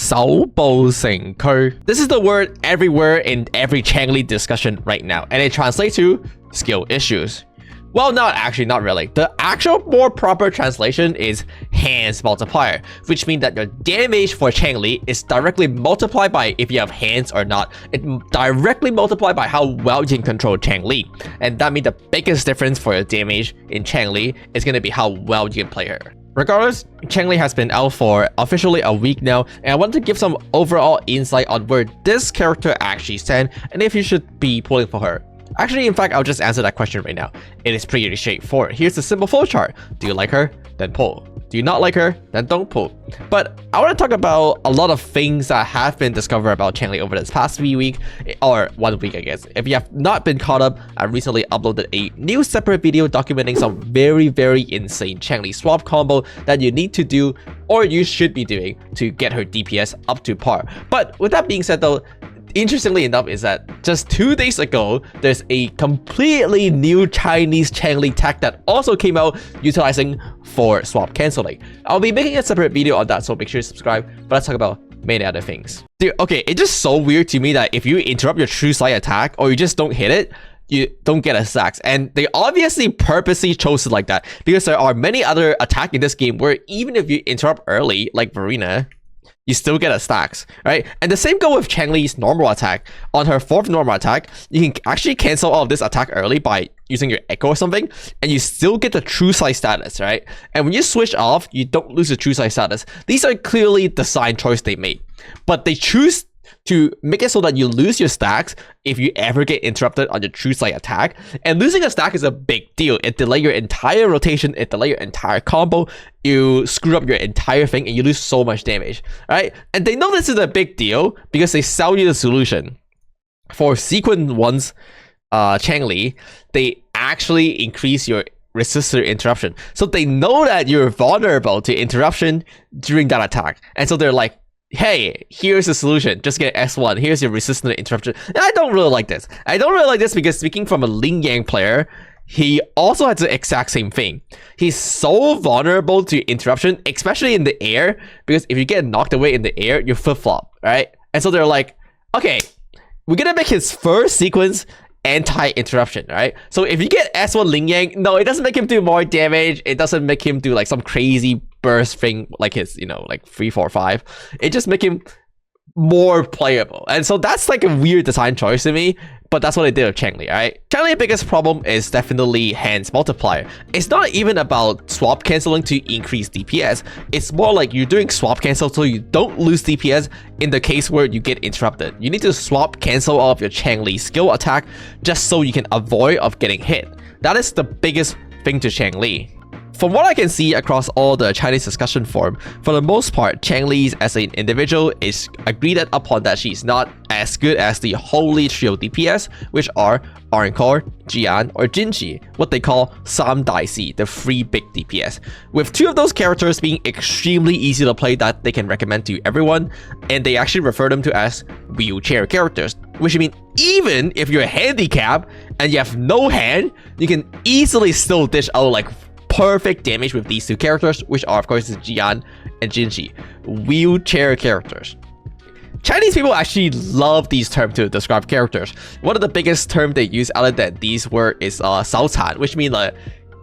手部城區. This is the word everywhere in every Chang Li discussion right now, and it translates to skill issues. Well, not really. The actual more proper translation is hands multiplier, which means that your damage for Chang Li is directly multiplied by if you have hands or not. It directly multiplied by how well you can control Chang Li. And that means the biggest difference for your damage in Chang Li is going to be how well you can play her. Regardless, Chang Li has been out for officially a week now, and I want to give some overall insight on where this character actually stands and if you should be pulling for her. Actually, in fact, I'll just answer that question right now. It is pretty straightforward. Here's the simple flowchart. Do you like her? Then pull. Do you not like her? Then don't pull. But I want to talk about a lot of things that have been discovered about Chang Li over this past week, or 1 week, I guess. If you have not been caught up, I recently uploaded a new separate video documenting some very, very insane Chang Li swap combo that you need to do, or you should be doing, to get her DPS up to par. But with that being said though, interestingly enough is that just 2 days ago, there's a completely new Chinese Chang Li tech that also came out utilizing for swap cancelling. I'll be making a separate video on that, so make sure to subscribe, but let's talk about many other things. Dude, okay, it's just so weird to me that if you interrupt your true sight attack or you just don't hit it, you don't get a stacks, and they obviously purposely chose it like that because there are many other attacks in this game where even if you interrupt early, like Verena, you still get a stacks, right? And the same go with Chang Li's normal attack. On her 4th normal attack, you can actually cancel all of this attack early by using your echo or something, and you still get the true sight status, right? And when you switch off, you don't lose the true sight status. These are clearly design choice they made, but they choose to make it so that you lose your stacks if you ever get interrupted on your true sight attack. And losing a stack is a big deal. It delays your entire rotation, it delays your entire combo, you screw up your entire thing, and you lose so much damage, right? And they know this is a big deal because they sell you the solution. For Sequence 1's Chang Li, they actually increase your resistor interruption. So they know that you're vulnerable to interruption during that attack. And so they're like, hey, here's the solution. Just get S1. Here's your resistant interruption. And I don't really like this. I don't really like this because speaking from a Lin Yang player, he also has the exact same thing. He's so vulnerable to interruption, especially in the air, because if you get knocked away in the air, you flip-flop, right? And so they're like, okay, we're gonna make his first sequence anti-interruption, right? So if you get S1 Lin Yang, no, it doesn't make him do more damage. It doesn't make him do like some crazy burst thing like his, you know, like 3, 4, 5. It just make him more playable. And so that's like a weird design choice to me, but that's what they did with Chang Li, right? Chang Li's biggest problem is definitely hands multiplier. It's not even about swap canceling to increase DPS. It's more like you're doing swap cancel so you don't lose DPS in the case where you get interrupted. You need to swap cancel all of your Chang Li skill attack just so you can avoid of getting hit. That is the biggest thing to Chang Li. From what I can see across all the Chinese discussion forum, for the most part, Chang Li as an individual is agreed upon that she's not as good as the holy trio DPS, which are Encore, Jian, or Jinji, what they call Sam Dai Si, the 3 big DPS. With 2 of those characters being extremely easy to play that they can recommend to everyone, and they actually refer them to as wheelchair characters, which means even if you're handicapped and you have no hand, you can easily still dish out like perfect damage with these 2 characters, which are of course Jian and Jinji, wheelchair characters. Chinese people actually love these terms to describe characters. One of the biggest terms they use other than these words is 手殘, which means like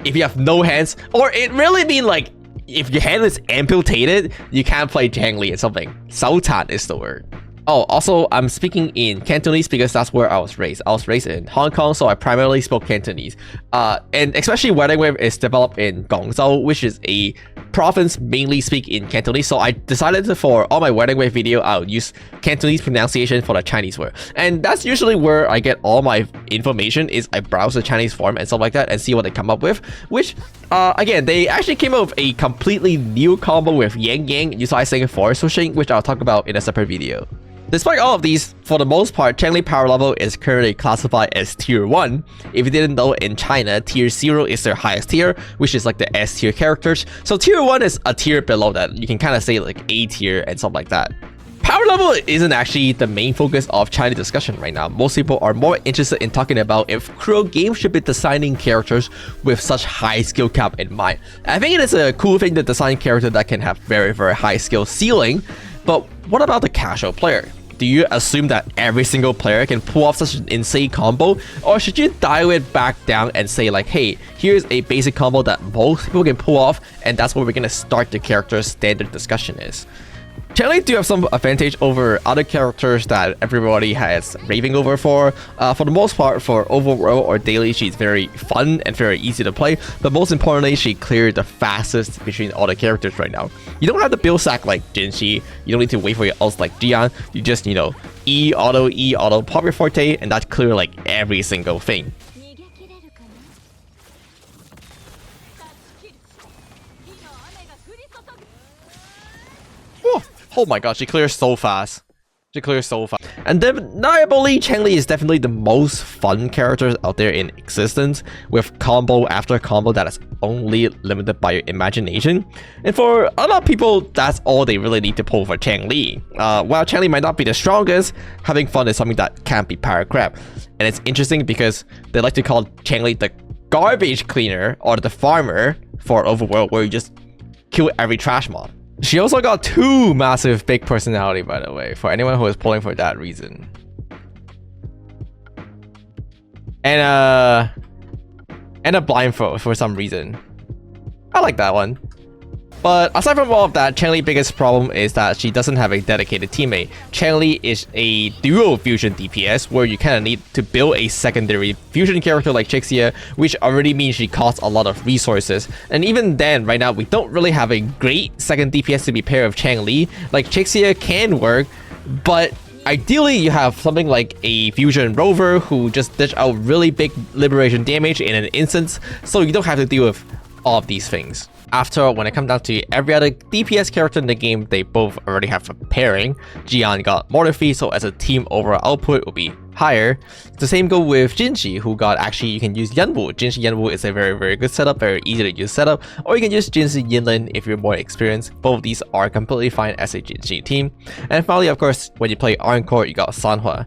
if you have no hands, or it really means like if your hand is amputated, you can't play Chang Li or something. 手殘 is the word. Oh, also, I'm speaking in Cantonese because that's where I was raised. I was raised in Hong Kong, so I primarily spoke Cantonese. And especially Wedding Wave is developed in Guangzhou, which is a province mainly speak in Cantonese. So I decided to, for all my Wedding Wave video, I'll use Cantonese pronunciation for the Chinese word. And that's usually where I get all my information, is I browse the Chinese forum and stuff like that and see what they come up with, which again, they actually came up with a completely new combo with Yang Yang utilizing forest switching, which I'll talk about in a separate video. Despite all of these, for the most part, Chang Li power level is currently classified as tier 1. If you didn't know, in China, tier 0 is their highest tier, which is like the S tier characters. So tier 1 is a tier below that. You can kind of say like A tier and stuff like that. Power level isn't actually the main focus of Chinese discussion right now. Most people are more interested in talking about if Cruel Games should be designing characters with such high skill cap in mind. I think it is a cool thing to design characters that can have very, very high skill ceiling, But what about the casual player? Do you assume that every single player can pull off such an insane combo? Or should you dial it back down and say like, hey, here's a basic combo that most people can pull off, and that's where we're gonna start the character's standard discussion is. Chang do have some advantage over other characters that everybody has raving over for. For the most part, for overworld or daily, she's very fun and very easy to play. But most importantly, she cleared the fastest between all the characters right now. You don't have to build sack like Jinxi. You don't need to wait for your ults like Jian. You just, you know, E auto, pop your forte, and that clear like every single thing. Oh my god, she clears so fast. She clears so fast. And undeniably, Chang is definitely the most fun character out there in existence, with combo after combo that is only limited by your imagination. And for a lot of people, that's all they really need to pull for Chang. While Chang might not be the strongest, having fun is something that can't be power grab. And it's interesting because they like to call Chang the garbage cleaner or the farmer for Overworld, where you just kill every trash mob. She also got 2 massive big personality, by the way, for anyone who is pulling for that reason. And a blindfold for some reason. I like that one. But aside from all of that, Chang Li's biggest problem is that she doesn't have a dedicated teammate. Chang Li is a dual fusion DPS where you kind of need to build a secondary fusion character like Jixia, which already means she costs a lot of resources. And even then, right now, we don't really have a great second DPS to be paired with Chang Li. Like Jixia can work, but ideally you have something like a fusion rover who just dish out really big liberation damage in an instant, so you don't have to deal with all of these things. After all, when it comes down to every other DPS character in the game, they both already have a pairing. Jian got Morphe, so as a team overall output will be higher. The same go with Jinxi, who got actually you can use Yanwu. Jinxi Yanwu is a very good setup, very easy to use setup, or you can use Jinxi Yinlin if you're more experienced. Both of these are completely fine as a Jinxi team. And finally, of course, when you play Encore, you got Sanhua.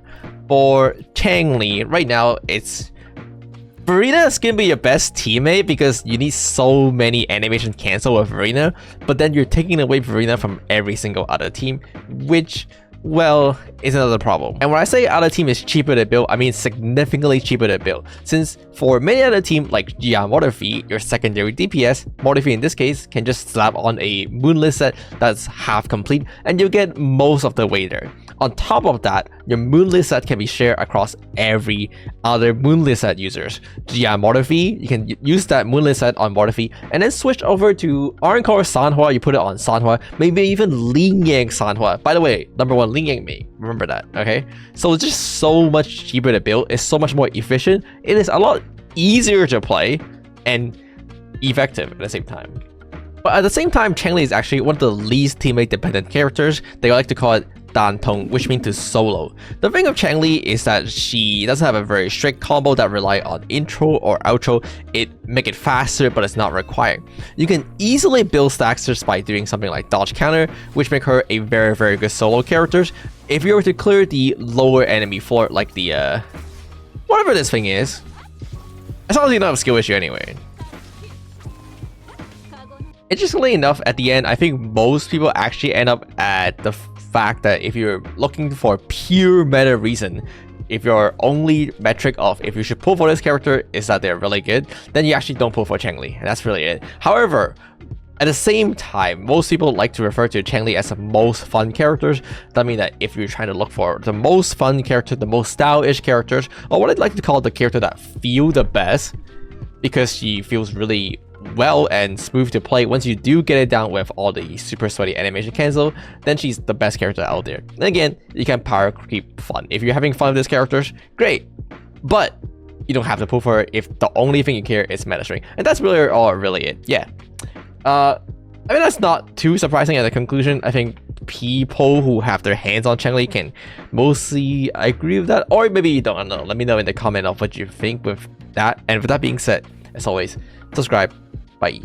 For Chang Li, right now it's Verena is gonna be your best teammate because you need so many animation cancel with Verena, but then you're taking away Verena from every single other team, which, well, is another problem. And when I say other team is cheaper to build, I mean significantly cheaper to build. Since for many other teams like Jian Morphe, your secondary DPS, Morphe in this case, can just slap on a Moonlit set that's half complete and you get most of the way there. On top of that, your Moonlit set can be shared across every other Moonlit set users. Jian Morphe, you can use that Moonlit set on Morphe and then switch over to Encore Sanhua, you put it on Sanhua, maybe even Lin Yang Sanhua. By the way, number 1, Lin Yang me. Remember that, okay? So it's just so much cheaper to build, it's so much more efficient, it is a lot easier to play and effective at the same time. But at the same time, Chang Li is actually one of the least teammate dependent characters. They like to call it Dan Tong, which means to solo. The thing of Chang Li is that she doesn't have a very strict combo that rely on intro or outro. It make it faster, but it's not required. You can easily build stacks just by doing something like dodge counter, which make her a very good solo character. If you were to clear the lower enemy floor, like the whatever this thing is, it's not a skill issue anyway. Interestingly enough, at the end, I think most people actually end up at the fact that if you're looking for pure meta reason, if your only metric of if you should pull for this character is that they're really good, then you actually don't pull for Chang Li, and that's really it. However, at the same time, most people like to refer to Chang Li as the most fun characters. That means that if you're trying to look for the most fun character, the most stylish characters, or what I'd like to call the character that feel the best, because she feels really well and smooth to play. Once you do get it down with all the super sweaty animation cancel, then she's the best character out there. And again, you can power creep fun. If you're having fun with these characters, great. But you don't have to pull for it if the only thing you care is meta string. And that's really it. Yeah. I mean, that's not too surprising at the conclusion. I think people who have their hands on Chang Li can mostly agree with that, or maybe you don't know. Let me know in the comment of what you think with that. And with that being said, as always, subscribe. Bye.